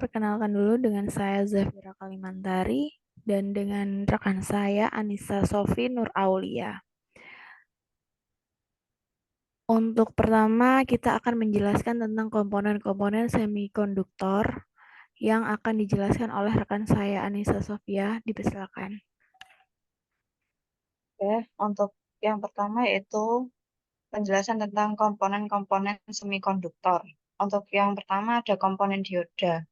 Perkenalkan dulu dengan saya Zafira Kalimantari dan dengan rekan saya Anissa Sofi Nur Aulia. Untuk pertama kita akan menjelaskan tentang komponen-komponen semikonduktor yang akan dijelaskan oleh rekan saya Anissa Sofia. Dipersilakan. Oke, untuk yang pertama yaitu penjelasan tentang komponen-komponen semikonduktor. Untuk yang pertama ada komponen dioda,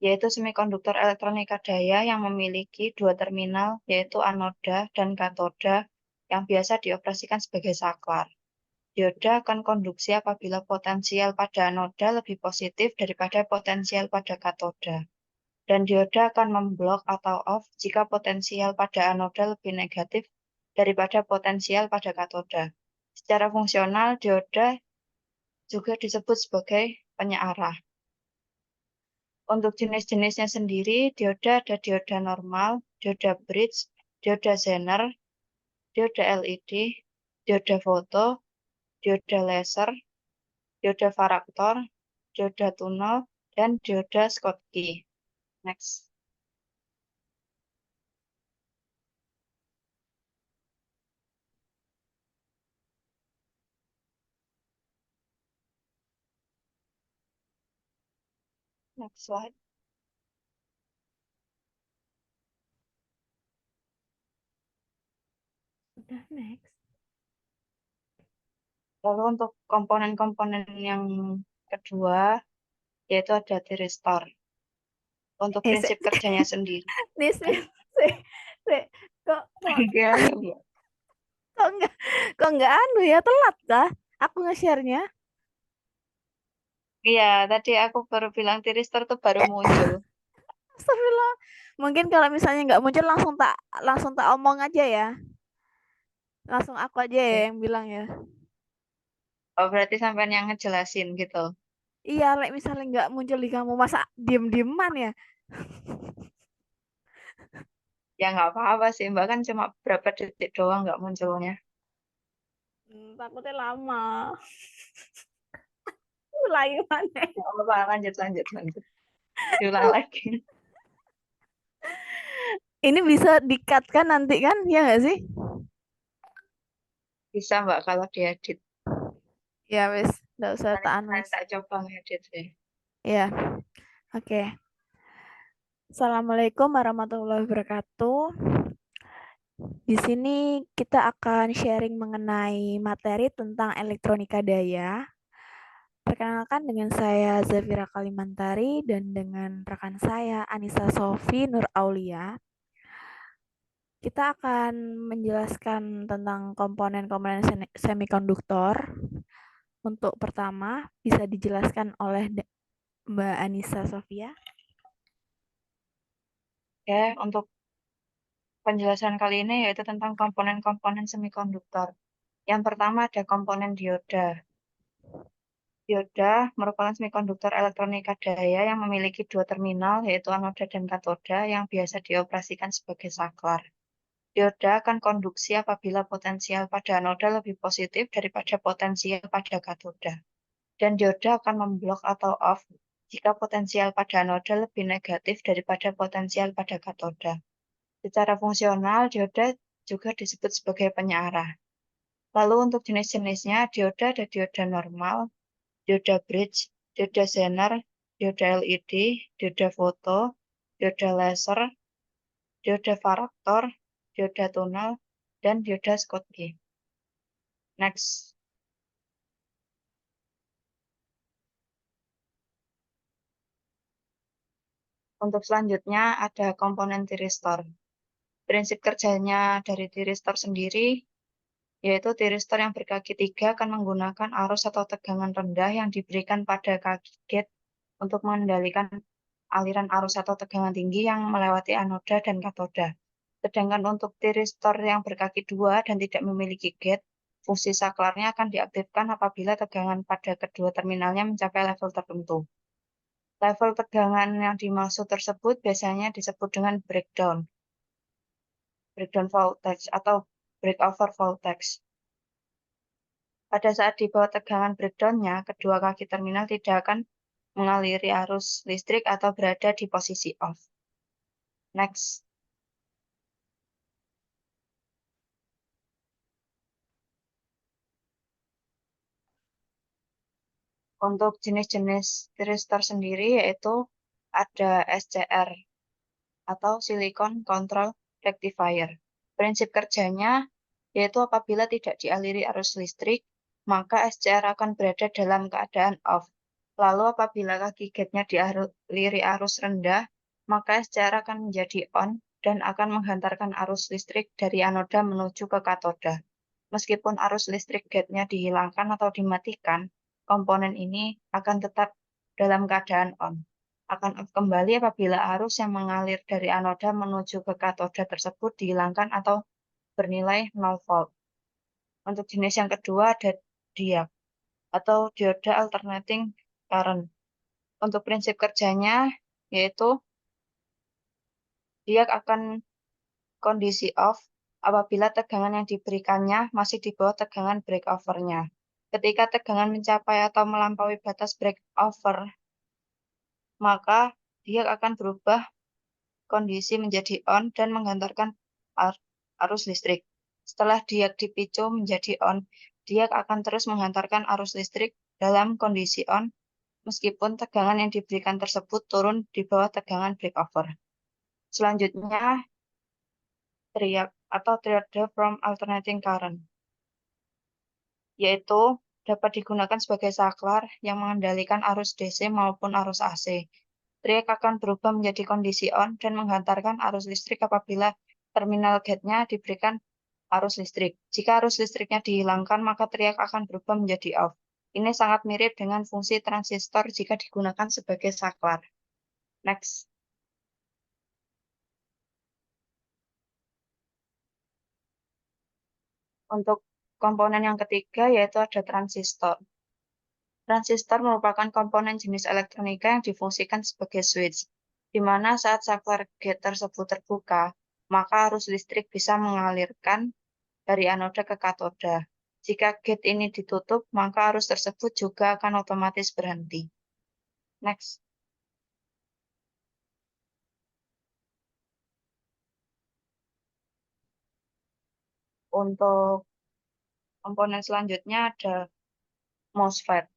yaitu semikonduktor elektronika daya yang memiliki dua terminal, yaitu anoda dan katoda yang biasa dioperasikan sebagai saklar. Dioda akan konduksi apabila potensial pada anoda lebih positif daripada potensial pada katoda. Dan dioda akan memblok atau off jika potensial pada anoda lebih negatif daripada potensial pada katoda. Secara fungsional, dioda juga disebut sebagai penyearah. Untuk jenis-jenisnya sendiri, dioda ada dioda normal, dioda bridge, dioda Zener, dioda LED, dioda foto, dioda laser, dioda varaktor, dioda tunnel, dan dioda Schottky. Next. Next slide. Udah next. Lalu untuk komponen-komponen yang kedua, yaitu ada tiristor. Untuk prinsip kerjanya sendiri. Nis, kok Enggak, ya. kok enggak anu ya, telat kah? Aku nge-share-nya. Iya, tadi aku baru bilang tiristor tuh baru muncul. Astagfirullah. Mungkin kalau misalnya nggak muncul langsung tak omong aja ya. Langsung aku aja ya yang bilang ya. Oh, berarti sampean yang ngejelasin gitu. Iya, misalnya nggak muncul di kamu, masa diem-dieman ya? Ya nggak apa-apa sih, Mbak kan cuma berapa detik doang nggak munculnya. Takutnya lama. Mulai mana? Nggak apa-apa, lanjut, lanjut, lanjut. Diulang lagi. Ini bisa di-cut kan nanti kan? Ya nggak sih? Bisa Mbak kalau diedit. Ya wes, nggak usah Nanti, tak anu. nanti tak coba ngedit deh. Ya, oke. Assalamualaikum warahmatullahi wabarakatuh. Di sini kita akan sharing mengenai materi tentang elektronika daya. Perkenalkan dengan saya Zafira Kalimantari dan dengan rekan saya Anissa Sofi Nur Aulia. Kita akan menjelaskan tentang komponen-komponen semikonduktor. Untuk pertama, bisa dijelaskan oleh Mbak Anissa Sofia. Oke, untuk penjelasan kali ini yaitu tentang komponen-komponen semikonduktor. Yang pertama ada komponen dioda. Dioda merupakan semikonduktor elektronika daya yang memiliki dua terminal, yaitu anoda dan katoda, yang biasa dioperasikan sebagai saklar. Dioda akan konduksi apabila potensial pada anoda lebih positif daripada potensial pada katoda. Dan dioda akan memblok atau off jika potensial pada anoda lebih negatif daripada potensial pada katoda. Secara fungsional, dioda juga disebut sebagai penyearah. Lalu untuk jenis-jenisnya, dioda ada dioda normal, dioda bridge, dioda Zener, dioda LED, dioda foto, dioda laser, dioda varaktor, dioda tunnel, dan dioda Schottky. Next. Untuk selanjutnya ada komponen tiristor. Prinsip kerjanya dari tiristor sendiri yaitu tiristor yang berkaki tiga akan menggunakan arus atau tegangan rendah yang diberikan pada kaki gate untuk mengendalikan aliran arus atau tegangan tinggi yang melewati anoda dan katoda. Sedangkan untuk tiristor yang berkaki dua dan tidak memiliki gate, fungsi saklarnya akan diaktifkan apabila tegangan pada kedua terminalnya mencapai level tertentu. Level tegangan yang dimaksud tersebut biasanya disebut dengan breakdown voltage atau breakover voltage. Pada saat di bawah tegangan breakdown-nya, kedua kaki terminal tidak akan mengaliri arus listrik atau berada di posisi off. Next. Untuk jenis-jenis thyristor sendiri yaitu ada SCR atau Silicon Control Rectifier. Prinsip kerjanya yaitu apabila tidak dialiri arus listrik, maka SCR akan berada dalam keadaan off. Lalu apabila kaki gate-nya dialiri arus rendah, maka SCR akan menjadi on dan akan menghantarkan arus listrik dari anoda menuju ke katoda. Meskipun arus listrik gate-nya dihilangkan atau dimatikan, komponen ini akan tetap dalam keadaan on. Akan off kembali apabila arus yang mengalir dari anoda menuju ke katoda tersebut dihilangkan atau bernilai 0 volt. Untuk jenis yang kedua ada diode atau diode alternating current. Untuk prinsip kerjanya yaitu dia akan kondisi off apabila tegangan yang diberikannya masih di bawah tegangan breakover-nya. Ketika tegangan mencapai atau melampaui batas breakover, maka dia akan berubah kondisi menjadi on dan menghantarkan arus listrik. Setelah dia dipicu menjadi on, dia akan terus menghantarkan arus listrik dalam kondisi on meskipun tegangan yang diberikan tersebut turun di bawah tegangan breakover. Selanjutnya, triode atau triode from alternating current, yaitu dapat digunakan sebagai saklar yang mengendalikan arus DC maupun arus AC. Triode akan berubah menjadi kondisi on dan menghantarkan arus listrik apabila terminal gate-nya diberikan arus listrik. Jika arus listriknya dihilangkan, maka triode akan berubah menjadi off. Ini sangat mirip dengan fungsi transistor jika digunakan sebagai saklar. Next. Untuk komponen yang ketiga yaitu ada transistor. Transistor merupakan komponen jenis elektronika yang difungsikan sebagai switch, di mana saat saklar gate tersebut terbuka, maka arus listrik bisa mengalirkan dari anoda ke katoda. Jika gate ini ditutup, maka arus tersebut juga akan otomatis berhenti. Next. Untuk komponen selanjutnya ada MOSFET.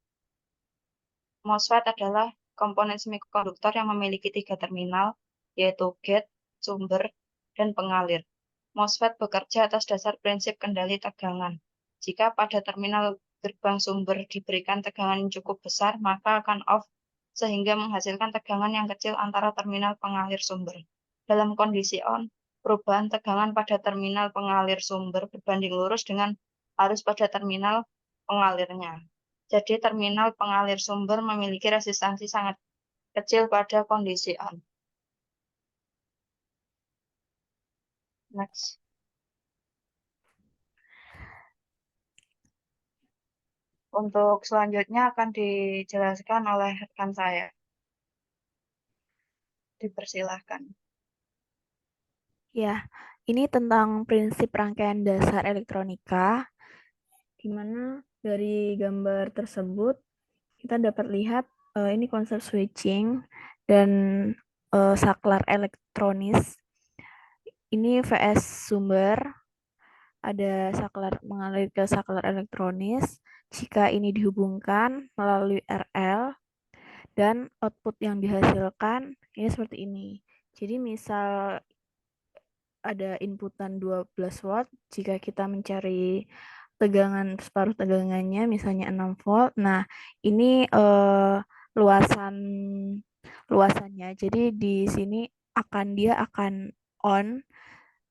MOSFET adalah komponen semikonduktor yang memiliki 3 terminal, yaitu gate, sumber, dan pengalir. MOSFET bekerja atas dasar prinsip kendali tegangan. Jika pada terminal gerbang sumber diberikan tegangan yang cukup besar, maka akan off sehingga menghasilkan tegangan yang kecil antara terminal pengalir sumber. Dalam kondisi on, perubahan tegangan pada terminal pengalir sumber berbanding lurus dengan arus pada terminal pengalirnya. Jadi terminal pengalir sumber memiliki resistansi sangat kecil pada kondisi on. Next. Untuk selanjutnya akan dijelaskan oleh rekan saya. Dipersilahkan. Ya, ini tentang prinsip rangkaian dasar elektronika, di mana dari gambar tersebut kita dapat lihat ini konsep switching dan saklar elektronis. Ini VS sumber, ada saklar mengalir ke saklar elektronis. Jika ini dihubungkan melalui RL dan output yang dihasilkan ini seperti ini. Jadi misal ada inputan 12 watt, jika kita mencari tegangan separuh tegangannya misalnya 6 volt. Nah, ini luasannya. Jadi di sini dia akan on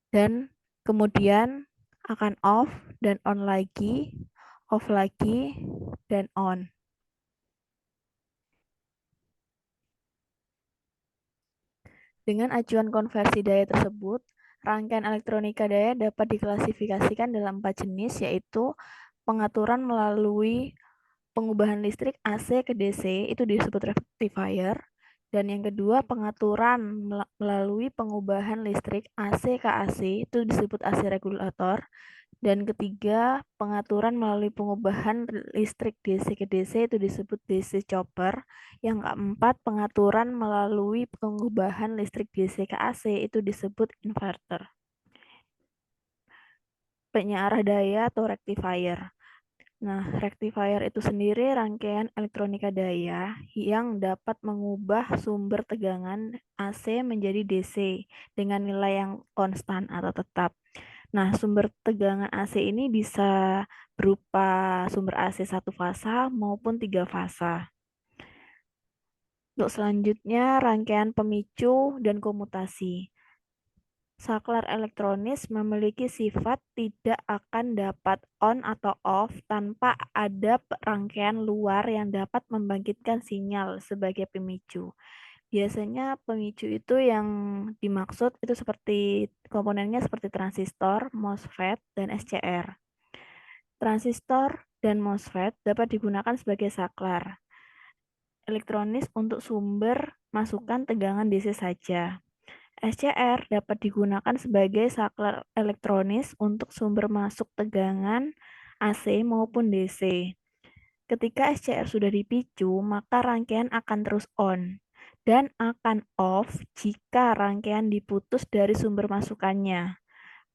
dan kemudian akan off dan on lagi, off lagi dan on. Dengan acuan konversi daya tersebut, rangkaian elektronika daya dapat diklasifikasikan dalam 4 jenis, yaitu pengaturan melalui pengubahan listrik AC ke DC, itu disebut rectifier, Dan yang kedua, pengaturan melalui pengubahan listrik AC ke AC, itu disebut AC regulator. Dan ketiga, pengaturan melalui pengubahan listrik DC ke DC, itu disebut DC chopper. Yang keempat, pengaturan melalui pengubahan listrik DC ke AC, itu disebut inverter. Penyearah daya atau rectifier. Nah, rectifier itu sendiri rangkaian elektronika daya yang dapat mengubah sumber tegangan AC menjadi DC dengan nilai yang konstan atau tetap. Nah, sumber tegangan AC ini bisa berupa sumber AC satu fasa maupun tiga fasa. Untuk selanjutnya, rangkaian pemicu dan komutasi. Saklar elektronis memiliki sifat tidak akan dapat on atau off tanpa ada rangkaian luar yang dapat membangkitkan sinyal sebagai pemicu. Biasanya pemicu itu yang dimaksud itu seperti komponennya seperti transistor, MOSFET, dan SCR. Transistor dan MOSFET dapat digunakan sebagai saklar elektronis untuk sumber masukan tegangan DC saja. SCR dapat digunakan sebagai saklar elektronis untuk sumber masuk tegangan AC maupun DC. Ketika SCR sudah dipicu, maka rangkaian akan terus on dan akan off jika rangkaian diputus dari sumber masukannya.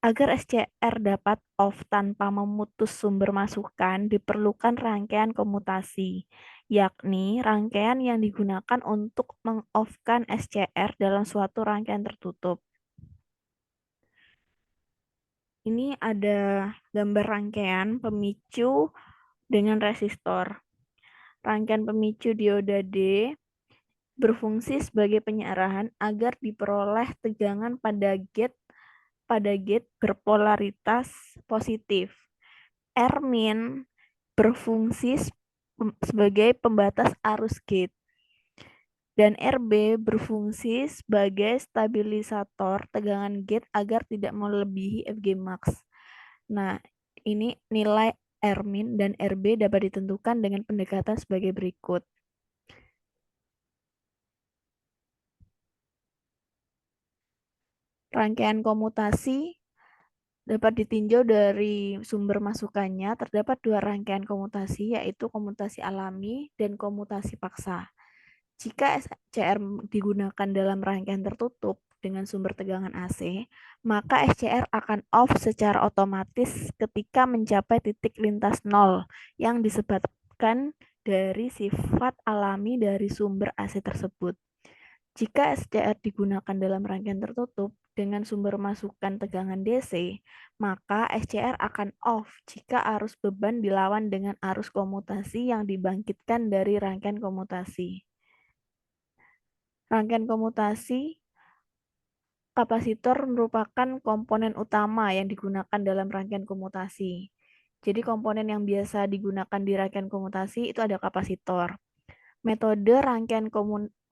Agar SCR dapat off tanpa memutus sumber masukan, diperlukan rangkaian komutasi, yakni rangkaian yang digunakan untuk meng-off-kan SCR dalam suatu rangkaian tertutup. Ini ada gambar rangkaian pemicu dengan resistor. Rangkaian pemicu dioda D berfungsi sebagai penyerahan agar diperoleh tegangan pada gate berpolaritas positif. R- berfungsi sebagai pembatas arus gate dan RB berfungsi sebagai stabilisator tegangan gate agar tidak melebihi Fg max. Nah, ini nilai R- dan RB dapat ditentukan dengan pendekatan sebagai berikut. Rangkaian komutasi dapat ditinjau dari sumber masukannya. Terdapat dua rangkaian komutasi, yaitu komutasi alami dan komutasi paksa. Jika SCR digunakan dalam rangkaian tertutup dengan sumber tegangan AC, maka SCR akan off secara otomatis ketika mencapai titik lintas nol yang disebabkan dari sifat alami dari sumber AC tersebut. Jika SCR digunakan dalam rangkaian tertutup dengan sumber masukan tegangan DC, maka SCR akan off jika arus beban dilawan dengan arus komutasi yang dibangkitkan dari rangkaian komutasi. Rangkaian komutasi, kapasitor merupakan komponen utama yang digunakan dalam rangkaian komutasi. Jadi komponen yang biasa digunakan di rangkaian komutasi itu ada kapasitor. Metode rangkaian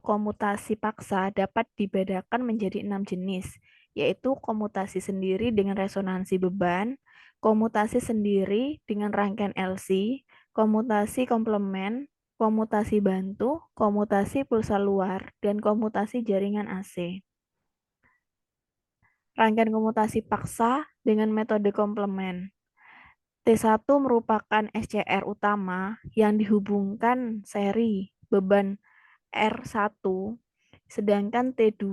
komutasi paksa dapat dibedakan menjadi 6 jenis, yaitu komutasi sendiri dengan resonansi beban, komutasi sendiri dengan rangkaian LC, komutasi komplement, komutasi bantu, komutasi pulsa luar, dan komutasi jaringan AC. Rangkaian komutasi paksa dengan metode komplement. T1 merupakan SCR utama yang dihubungkan seri beban R1, sedangkan T2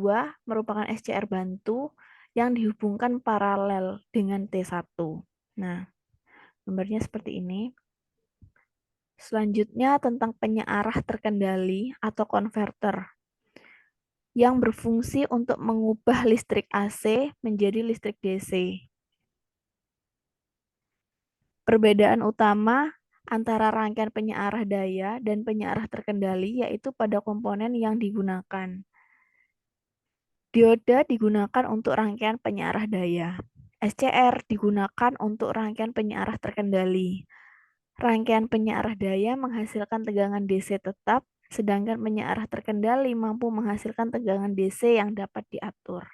merupakan SCR bantu yang dihubungkan paralel dengan T1. Nah, gambarnya seperti ini. Selanjutnya tentang penyearah terkendali atau konverter yang berfungsi untuk mengubah listrik AC menjadi listrik DC. Perbedaan utama antara rangkaian penyearah daya dan penyearah terkendali yaitu pada komponen yang digunakan. Dioda digunakan untuk rangkaian penyearah daya. SCR digunakan untuk rangkaian penyearah terkendali. Rangkaian penyearah daya menghasilkan tegangan DC tetap, sedangkan penyearah terkendali mampu menghasilkan tegangan DC yang dapat diatur.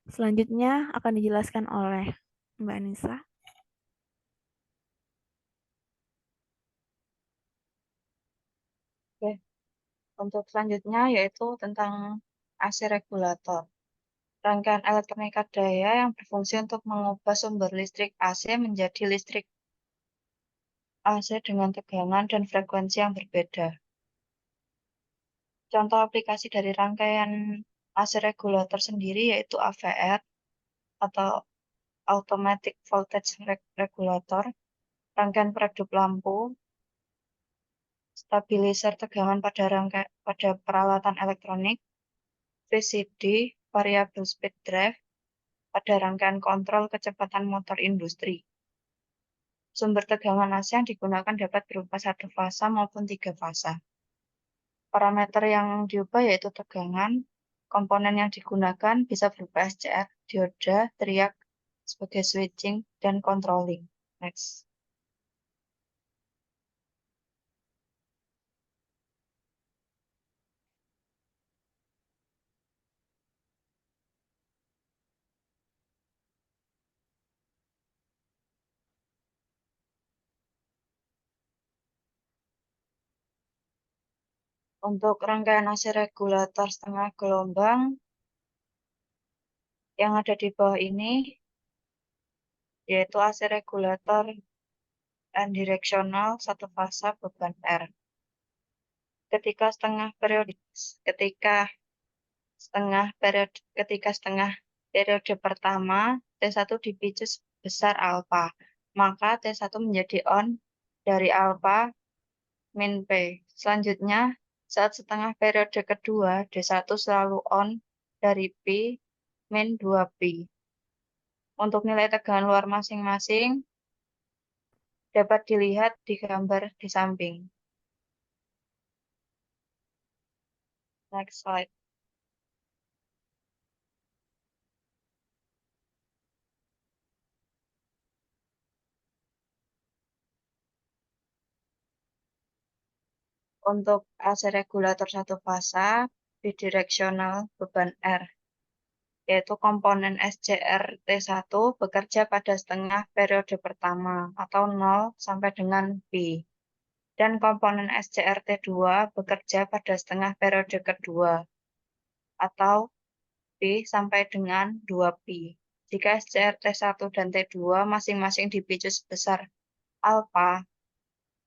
Selanjutnya akan dijelaskan oleh Mbak Anissa. Oke. Untuk selanjutnya yaitu tentang AC regulator. Rangkaian elektronika daya yang berfungsi untuk mengubah sumber listrik AC menjadi listrik AC dengan tegangan dan frekuensi yang berbeda. Contoh aplikasi dari rangkaian AC regulator sendiri yaitu AVR atau Automatic Voltage Regulator, rangkaian peredup lampu, stabilizer tegangan pada peralatan elektronik, VCD, variable speed drive, pada rangkaian kontrol kecepatan motor industri. Sumber tegangan AC yang digunakan dapat berupa satu fasa maupun tiga fasa. Parameter yang diubah yaitu tegangan, komponen yang digunakan bisa berupa SCR, dioda, teriak sebagai switching, dan controlling. Next. Untuk rangkaian AC regulator setengah gelombang yang ada di bawah ini, yaitu AC regulator unidirectional satu fasa beban R. Ketika setengah periode, ketika ketika setengah periode pertama T1 dipicu sebesar alfa, maka T1 menjadi on dari alfa min P. Selanjutnya, saat setengah periode kedua, D1 selalu on dari P min 2P. Untuk nilai tegangan luar masing-masing dapat dilihat di gambar di samping. Next slide. Untuk AC regulator satu fasa, bidireksional beban R, yaitu komponen SCR T1 bekerja pada setengah periode pertama atau 0 sampai dengan P. Dan komponen SCR T2 bekerja pada setengah periode kedua atau P sampai dengan 2P. Jika SCR T1 dan T2 masing-masing dipicu sebesar alfa,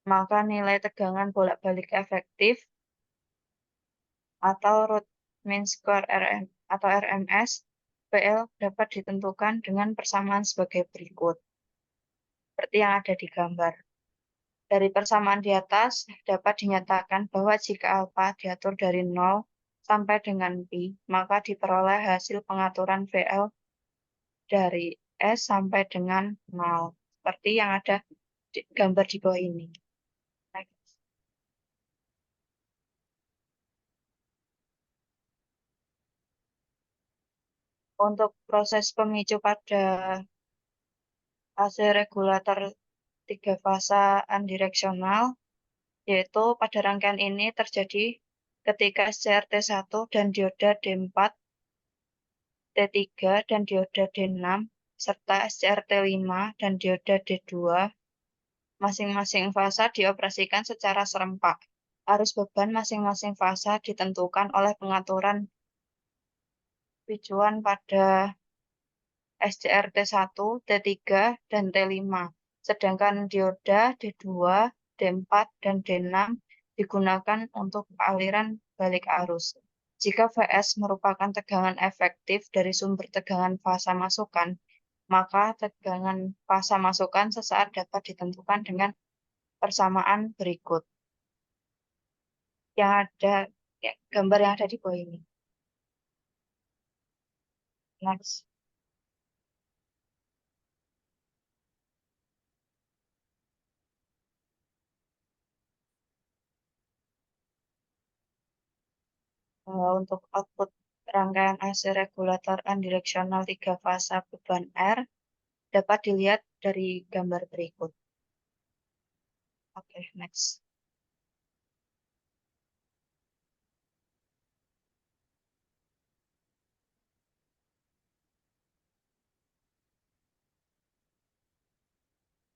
maka nilai tegangan bolak-balik efektif atau root mean square RM atau RMS PL dapat ditentukan dengan persamaan sebagai berikut. Seperti yang ada di gambar. Dari persamaan di atas dapat dinyatakan bahwa jika alfa diatur dari 0 sampai dengan Pi, maka diperoleh hasil pengaturan VL dari S sampai dengan 0. Seperti yang ada di gambar di bawah ini. Next. Untuk proses pemicu pada AC regulator tiga fasa unidireksional, yaitu pada rangkaian ini terjadi ketika CRT1 dan dioda D4, T3 dan dioda D6, serta SCRT5 dan dioda D2, masing-masing fasa dioperasikan secara serempak. Arus beban masing-masing fasa ditentukan oleh pengaturan picuan pada SCRT1, T3, dan T5. Sedangkan dioda D2, D4, dan D6 digunakan untuk aliran balik arus. Jika Vs merupakan tegangan efektif dari sumber tegangan fasa masukan, maka tegangan fasa masukan sesaat dapat ditentukan dengan persamaan berikut. Yang ada gambar yang ada di bawah ini. Next. Untuk output rangkaian AC regulator unidireksional 3 fasa beban R dapat dilihat dari gambar berikut. Oke, next.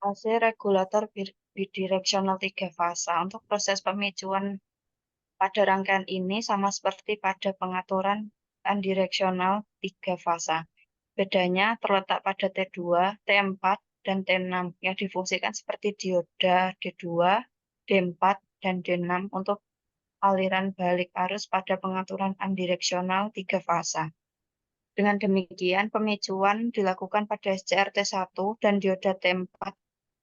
AC regulator bidireksional 3 fasa. Untuk proses pemicuan pada rangkaian ini sama seperti pada pengaturan unidireksional 3 fasa. Bedanya terletak pada T2, T4, dan T6 yang difungsikan seperti dioda D2, D4, dan D6 untuk aliran balik arus pada pengaturan unidireksional 3 fasa. Dengan demikian, pemicuan dilakukan pada SCR T1 dan dioda T4,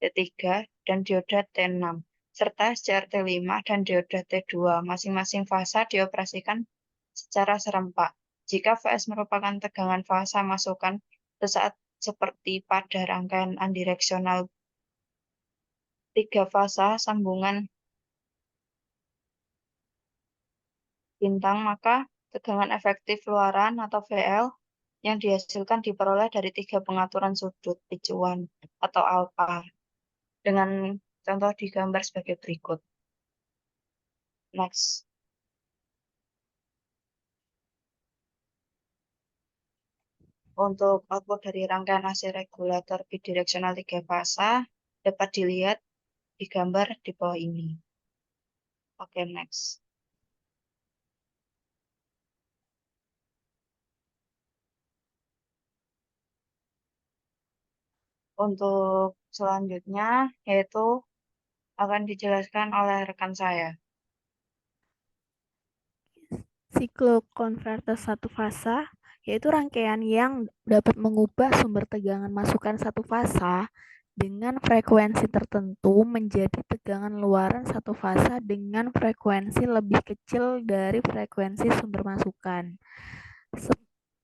T3, dan dioda T6, serta SCR T5 dan dioda T2. Masing-masing fasa dioperasikan secara serempak. Jika Vs merupakan tegangan fasa masukan sesaat seperti pada rangkaian unidireksional 3 fasa sambungan bintang, maka tegangan efektif luaran atau VL yang dihasilkan diperoleh dari 3 pengaturan sudut picuan atau alfa dengan contoh digambar sebagai berikut. Next. Untuk output dari rangkaian AC regulator bidireksional 3 fasa dapat dilihat di gambar di bawah ini. Oke, next. Untuk selanjutnya yaitu akan dijelaskan oleh rekan saya. Siklokonverter satu fasa yaitu rangkaian yang dapat mengubah sumber tegangan masukan satu fasa dengan frekuensi tertentu menjadi tegangan luaran satu fasa dengan frekuensi lebih kecil dari frekuensi sumber masukan.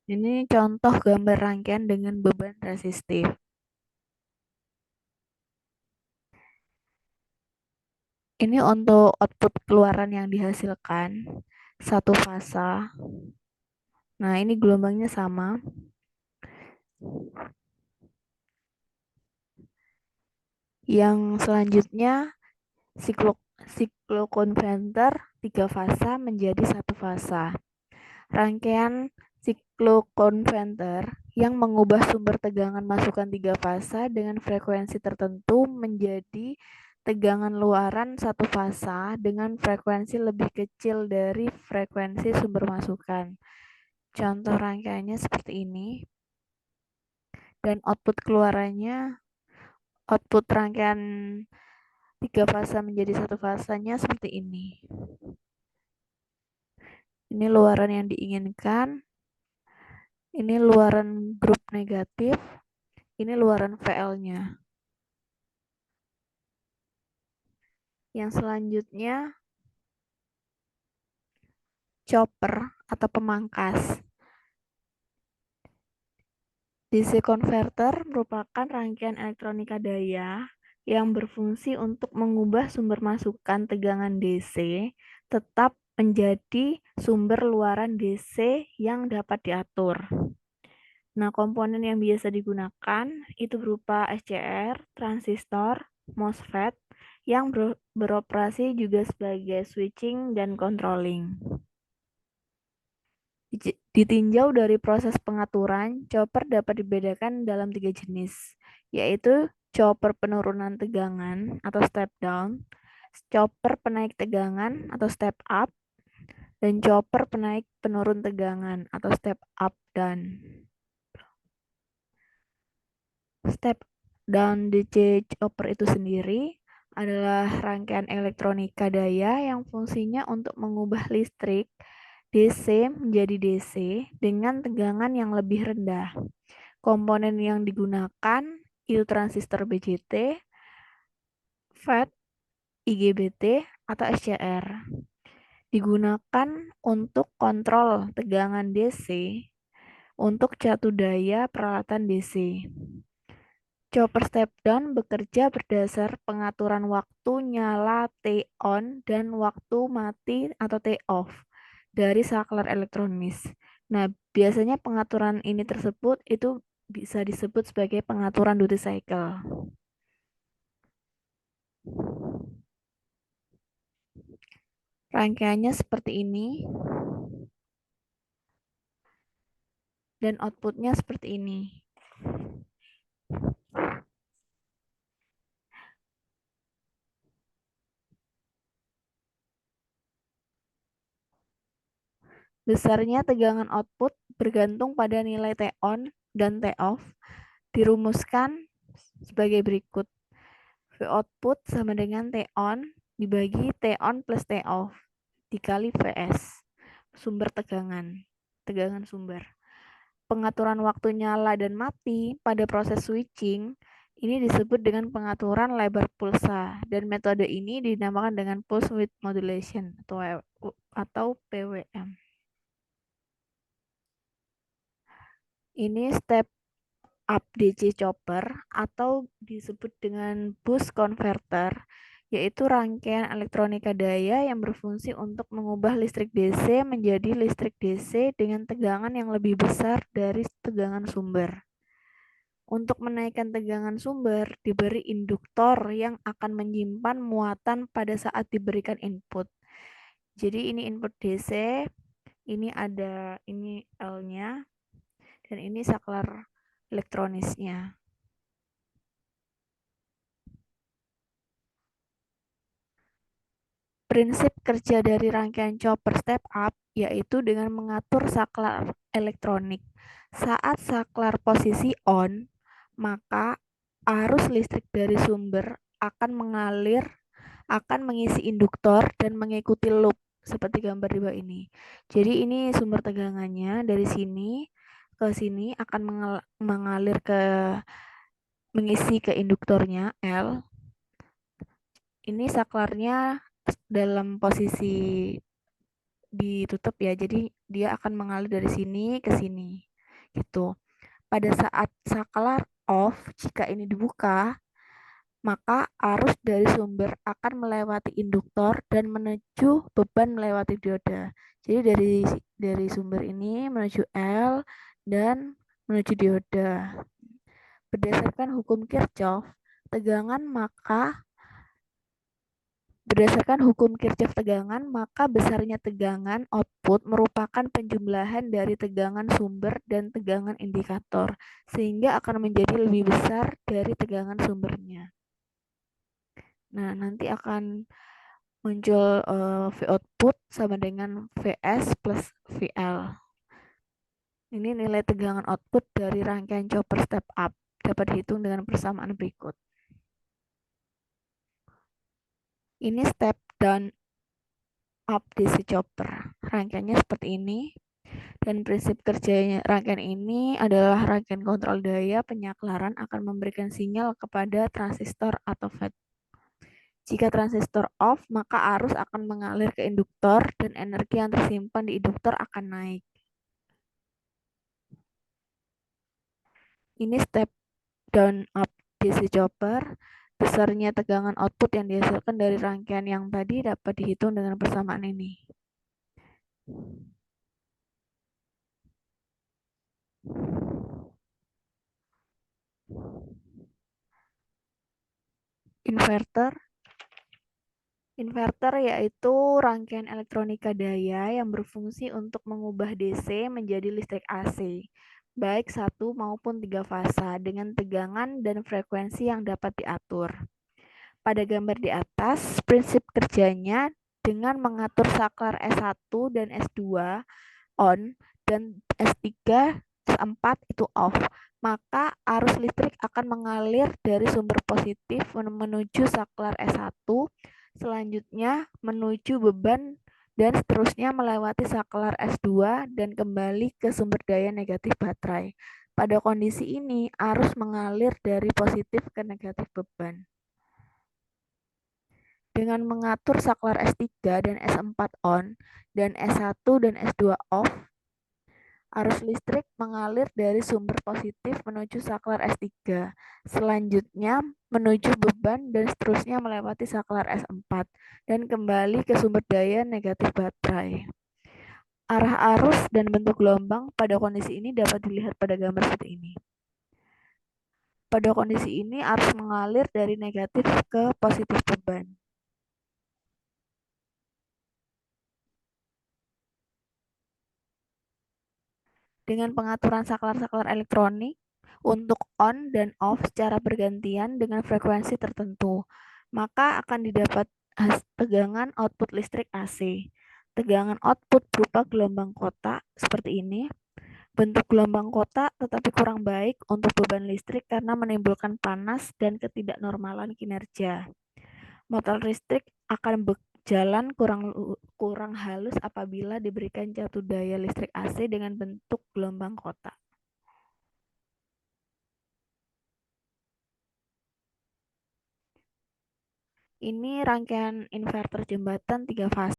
Ini contoh gambar rangkaian dengan beban resistif. Ini untuk output keluaran yang dihasilkan satu fasa. Nah, ini gelombangnya sama. Yang selanjutnya siklokonverter 3 fasa menjadi satu fasa. Rangkaian siklokonverter yang mengubah sumber tegangan masukan 3 fasa dengan frekuensi tertentu menjadi tegangan luaran satu fasa dengan frekuensi lebih kecil dari frekuensi sumber masukan. Contoh rangkaiannya seperti ini. Dan output keluarannya, output rangkaian 3 fasa menjadi satu fasanya seperti ini. Ini luaran yang diinginkan. Ini luaran grup negatif. Ini luaran VL-nya. Yang selanjutnya, chopper atau pemangkas. DC converter merupakan rangkaian elektronika daya yang berfungsi untuk mengubah sumber masukan tegangan DC tetap menjadi sumber luaran DC yang dapat diatur. Nah, komponen yang biasa digunakan itu berupa SCR, transistor, MOSFET, yang beroperasi juga sebagai switching dan controlling. Ditinjau dari proses pengaturan, chopper dapat dibedakan dalam 3 jenis, yaitu chopper penurunan tegangan atau step down, chopper penaik tegangan atau step up, dan chopper penaik penurun tegangan atau step up down. Step down DC chopper itu sendiri adalah rangkaian elektronika daya yang fungsinya untuk mengubah listrik DC menjadi DC dengan tegangan yang lebih rendah. Komponen yang digunakan itu transistor BJT, FET, IGBT, atau SCR. Digunakan untuk kontrol tegangan DC untuk catur daya peralatan DC. Chopper step down bekerja berdasar pengaturan waktu nyala T-on dan waktu mati atau T-off dari saklar elektronis. Nah, biasanya pengaturan ini tersebut itu bisa disebut sebagai pengaturan duty cycle. Rangkaiannya seperti ini. Dan outputnya seperti ini. Besarnya tegangan output bergantung pada nilai T-on dan T-off. Dirumuskan sebagai berikut. V output sama dengan T-on dibagi T-on plus T-off dikali Vs. Sumber tegangan sumber. Pengaturan waktu nyala dan mati pada proses switching ini disebut dengan pengaturan lebar pulsa dan metode ini dinamakan dengan pulse width modulation atau PWM. Ini step up DC chopper atau disebut dengan boost converter, yaitu rangkaian elektronika daya yang berfungsi untuk mengubah listrik DC menjadi listrik DC dengan tegangan yang lebih besar dari tegangan sumber. Untuk menaikkan tegangan sumber, diberi induktor yang akan menyimpan muatan pada saat diberikan input. Jadi ini input DC, ini ada ini L-nya, dan ini saklar elektronisnya. Prinsip kerja dari rangkaian chopper step up yaitu dengan mengatur saklar elektronik. Saat saklar posisi on, maka arus listrik dari sumber akan mengisi induktor dan mengikuti loop seperti gambar di bawah ini. Jadi ini sumber tegangannya dari sini ke sini akan mengalir mengisi ke induktornya L. Ini saklarnya dalam posisi ditutup ya, jadi dia akan mengalir dari sini ke sini gitu. Pada saat saklar off, jika ini dibuka, maka arus dari sumber akan melewati induktor dan menuju beban melewati dioda. Jadi dari sumber ini menuju L dan menuju dioda. Berdasarkan hukum Kirchhoff, maka besarnya tegangan output merupakan penjumlahan dari tegangan sumber dan tegangan indikator, sehingga akan menjadi lebih besar dari tegangan sumbernya. Nah, nanti akan muncul V output sama dengan Vs plus Vl. Ini nilai tegangan output dari rangkaian chopper step up. Dapat dihitung dengan persamaan berikut. Ini step down up DC chopper. Rangkaiannya seperti ini. Dan prinsip kerjanya rangkaian ini adalah rangkaian kontrol daya penyaklaran akan memberikan sinyal kepada transistor atau FET. Jika transistor off, maka arus akan mengalir ke induktor dan energi yang tersimpan di induktor akan naik. Ini step down up DC chopper. Besarnya tegangan output yang dihasilkan dari rangkaian yang tadi dapat dihitung dengan persamaan ini. Inverter yaitu rangkaian elektronika daya yang berfungsi untuk mengubah DC menjadi listrik AC, baik satu maupun tiga fasa dengan tegangan dan frekuensi yang dapat diatur. Pada gambar di atas, prinsip kerjanya dengan mengatur saklar S1 dan S2 on dan S3, S4 itu off. Maka arus listrik akan mengalir dari sumber positif menuju saklar S1, selanjutnya menuju beban dan seterusnya melewati saklar S2 dan kembali ke sumber daya negatif baterai. Pada kondisi ini, arus mengalir dari positif ke negatif beban. Dengan mengatur saklar S3 dan S4 on dan S1 dan S2 off, arus listrik mengalir dari sumber positif menuju saklar S3, selanjutnya menuju beban dan seterusnya melewati saklar S4 dan kembali ke sumber daya negatif baterai. Arah arus dan bentuk gelombang pada kondisi ini dapat dilihat pada gambar seperti ini. Pada kondisi ini arus mengalir dari negatif ke positif beban. Dengan pengaturan saklar-saklar elektronik untuk on dan off secara bergantian dengan frekuensi tertentu, maka akan didapat tegangan output listrik AC. tegangan output berupa gelombang kotak seperti ini. Bentuk gelombang kotak tetapi kurang baik untuk beban listrik karena menimbulkan panas dan ketidaknormalan kinerja. Motor listrik akan berjalan kurang halus apabila diberikan jatuh daya listrik AC dengan bentuk gelombang kotak. Ini rangkaian inverter jembatan 3 fase.